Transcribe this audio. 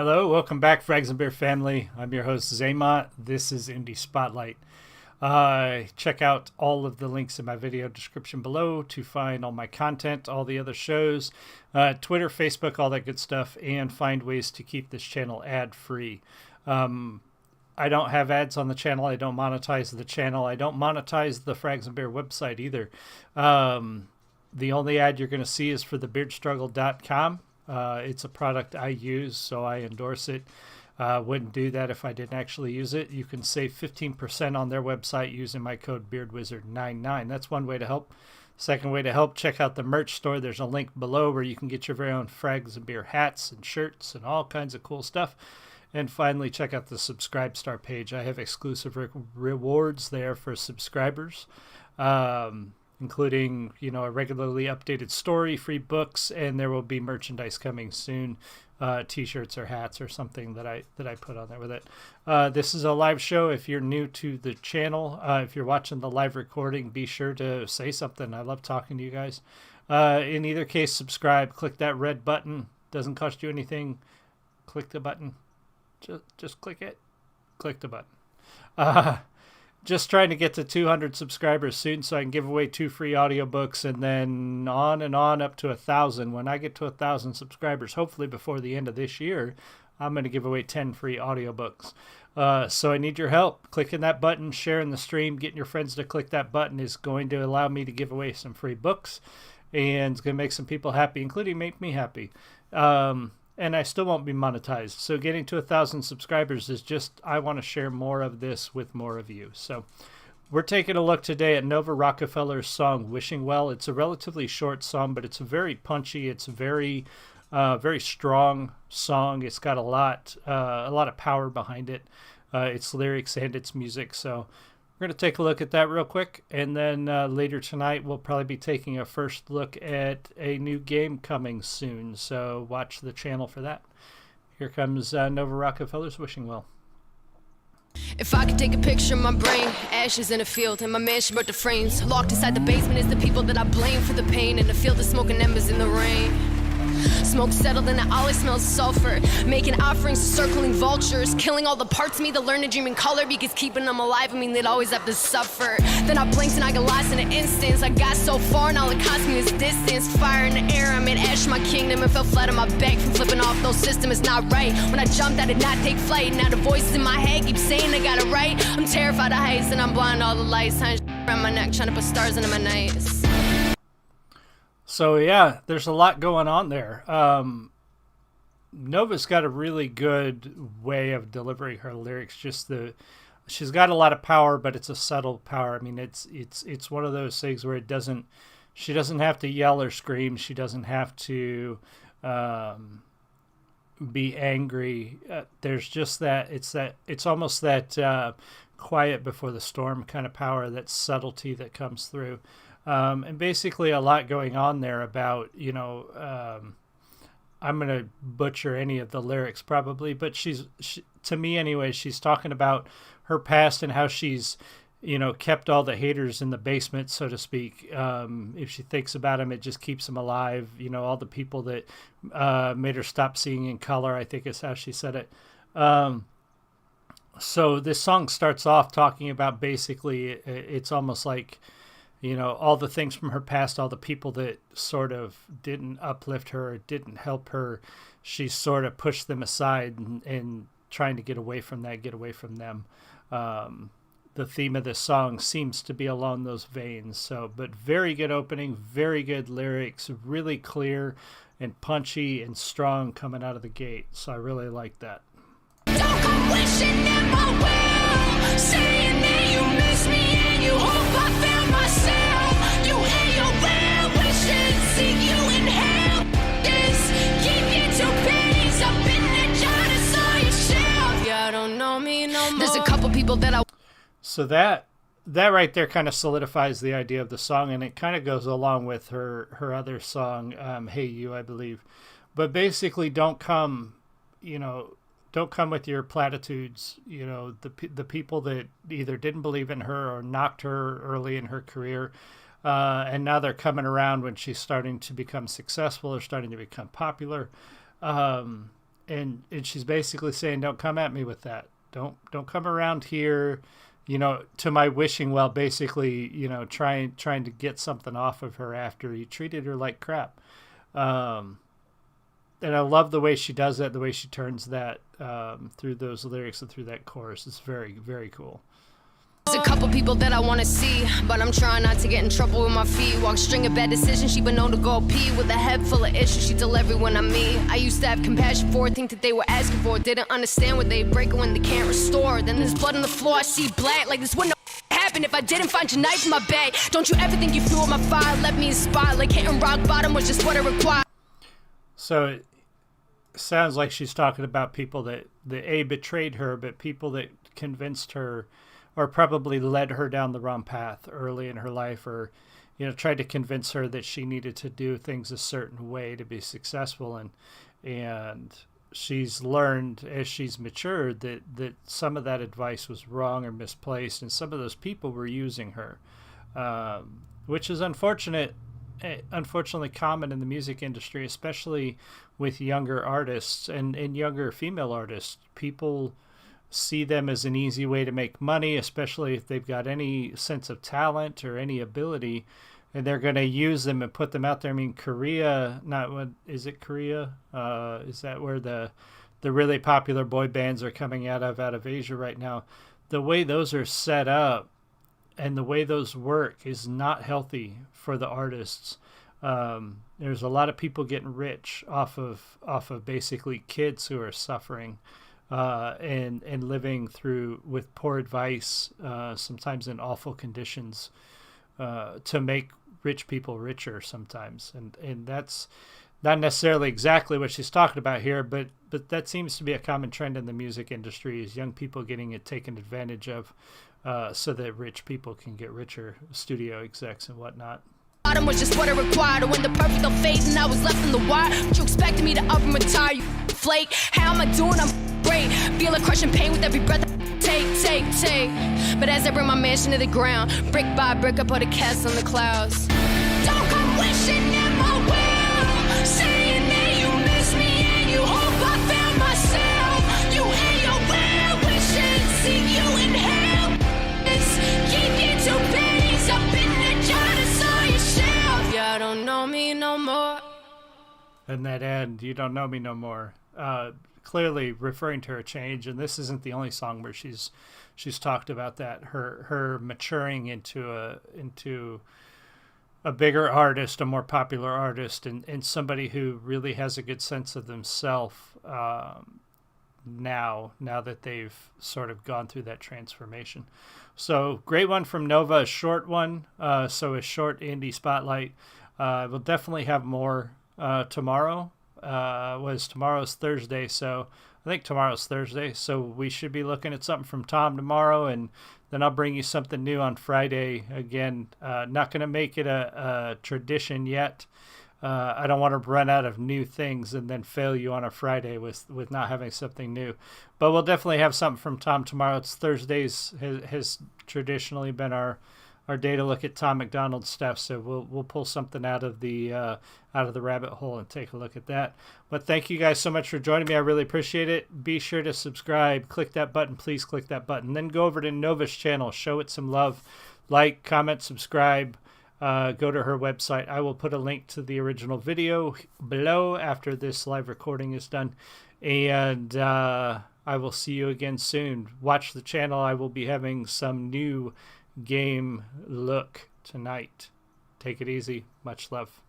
Hello, welcome back, Frags and Beer family. I'm your host, Zaymont. This is Indie Spotlight. Check out all of the links in my video description below to find all my content, all the other shows, Twitter, Facebook, all that good stuff, and find ways to keep this channel ad-free. I don't have ads on the channel. I don't monetize the channel. I don't monetize the Frags and Beer website either. The only ad you're going to see is for the beardstruggle.com. It's a product I use, so I endorse it. Wouldn't do that if I didn't actually use it. You can save 15% on their website using my code BeardWizard99. That's one way to help. Second way to help, check out the merch store. There's a link below where you can get your very own Frags and Beer hats and shirts and all kinds of cool stuff. And finally, check out the Subscribe Star page. I have exclusive rewards there for subscribers, including, a regularly updated story, free books, and there will be merchandise coming soon, t-shirts or hats or something that I put on there with it. This is a live show. If you're new to the channel, if you're watching the live recording, be sure to say something. I love talking to you guys. In either case, subscribe. Click that red button. Doesn't cost you anything. Click the button. Just click it. Click the button. Just trying to get to 200 subscribers soon so I can give away 2 free audiobooks and then on and on up to 1,000. When I get to 1,000 subscribers, hopefully before the end of this year, I'm going to give away 10 free audiobooks. So I need your help. Clicking that button, sharing the stream, getting your friends to click that button is going to allow me to give away some free books, and it's going to make some people happy, including make me happy. And I still won't be monetized. So getting to 1,000 subscribers is just, I want to share more of this with more of you. So we're taking a look today at Nova Rockafeller's song, Wishing Well. It's a relatively short song, but it's a very punchy, it's very strong song. It's got a lot of power behind it, its lyrics and its music. So we're going to take a look at that real quick, and then later tonight we'll probably be taking a first look at a new game coming soon, so watch the channel for that. Here comes Nova Rockafeller's Wishing Well. If I could take a picture of my brain, ashes in a field, and my mansion burnt to frames. Locked inside the basement is the people that I blame for the pain, and the field of smoking embers in the rain. Smoke settled and the alley smells sulfur, making offerings to circling vultures, killing all the parts of me that learn to dream in color, because keeping them alive, I mean they'd always have to suffer. Then I blinked and I got lost in an instance. I got so far and all it cost me was distance. Fire in the air, I made ash my kingdom and fell flat on my back from flipping off those systems. It's not right. When I jumped, I did not take flight. Now the voices in my head keep saying I got it right. I'm terrified of heights and I'm blind to all the lights. Tying around my neck, trying to put stars into my nights. So yeah, there's a lot going on there. Nova's got a really good way of delivering her lyrics. She's got a lot of power, but it's a subtle power. I mean, it's one of those things where she doesn't have to yell or scream. She doesn't have to be angry. There's just it's almost that quiet before the storm kind of power, that subtlety that comes through. And basically a lot going on there about, I'm going to butcher any of the lyrics probably, but to me anyway, she's talking about her past and how she's, kept all the haters in the basement, so to speak. If she thinks about them, it just keeps them alive. All the people that made her stop seeing in color, I think is how she said it. So this song starts off talking about basically, it's almost like, all the things from her past, all the people that sort of didn't uplift her, didn't help her, she sort of pushed them aside and trying to get away from them. The theme of this song seems to be along those veins. So, but very good opening, very good lyrics, really clear and punchy and strong coming out of the gate. So I really like that. Don't go wishing in my will, saying that you miss me and you hope I found myself. You and your well wishes seek you in hell. This keep you to pennies up in the jar to saw your shelf. Yeah, I don't know me no more. There's a couple people that I. So that right there kind of solidifies the idea of the song, and it kind of goes along with her other song, Hey You, I believe. But basically, don't come with your platitudes. The people that either didn't believe in her or knocked her early in her career, and now they're coming around when she's starting to become successful or starting to become popular. and she's basically saying, don't come at me with that. Don't come around here, to my wishing well, basically, trying to get something off of her after you treated her like crap. And I love the way she does that, the way she turns that through those lyrics and through that chorus. It's very, very cool. There's a couple people that I want to see, but I'm trying not to get in trouble with my feet. Walk string of bad decisions, she been known to go pee. With a head full of issues, she tell everyone I meet. I used to have compassion for her, think that they were asking for it. Didn't understand what they break when they can't restore. Then there's blood on the floor, I see black. Like this wouldn't happen if I didn't find your knife in my bag. Don't you ever think you fueled my fire, left me inspired. Like hitting rock bottom was just what it required. So it sounds like she's talking about people that betrayed her, but people that convinced her or probably led her down the wrong path early in her life, or tried to convince her that she needed to do things a certain way to be successful, and she's learned as she's matured that some of that advice was wrong or misplaced, and some of those people were using her, which is unfortunately common in the music industry, especially with younger artists and younger female artists. People see them as an easy way to make money, especially if they've got any sense of talent or any ability, and they're going to use them and put them out there. I mean, Korea, is it Korea? Is that where the really popular boy bands are coming out of Asia right now? The way those are set up and the way those work is not healthy for the artists. There's a lot of people getting rich off of basically kids who are suffering and living with poor advice, sometimes in awful conditions, to make rich people richer sometimes. And that's not necessarily exactly what she's talking about here, but that seems to be a common trend in the music industry, is young people getting it taken advantage of, so that rich people can get richer, studio execs and whatnot. Bottom was just what it required to win the perfect of fate, and I was left in the wire. But you expected me to up and retire, you flake. How am I doing? I'm great. Feel a crushing pain with every breath I take. But as I bring my mansion to the ground, brick by brick, I put a cast on the clouds. Don't come wishing in my will, saying that you miss me and you hope I found myself. You and your well-wishing, see you in hell. Keep your two pennies up in the jar that's on your shelf. Yeah, don't know me no more. And that end, you don't know me no more. Clearly referring to her change, and this isn't the only song where she's talked about that. Her maturing into a bigger artist, a more popular artist, and somebody who really has a good sense of themselves now that they've sort of gone through that transformation. So great one from Nova, a short one, so a short indie spotlight. We'll definitely have more tomorrow. Tomorrow's Thursday, so I think tomorrow's Thursday, so we should be looking at something from Tom tomorrow, and then I'll bring you something new on Friday. Again, not going to make it a tradition yet. I don't want to run out of new things and then fail you on a Friday with not having something new. But we'll definitely have something from Tom tomorrow. It's Thursdays has traditionally been our day to look at Tom McDonald stuff, so we'll pull something out of the rabbit hole and take a look at that. But thank you guys so much for joining me. I really appreciate it. Be sure to subscribe. Click that button. Please click that button. Then go over to Nova's channel. Show it some love. Like, comment, subscribe. Go to her website. I will put a link to the original video below after this live recording is done. And I will see you again soon. Watch the channel. I will be having some new game look tonight. Take it easy. Much love.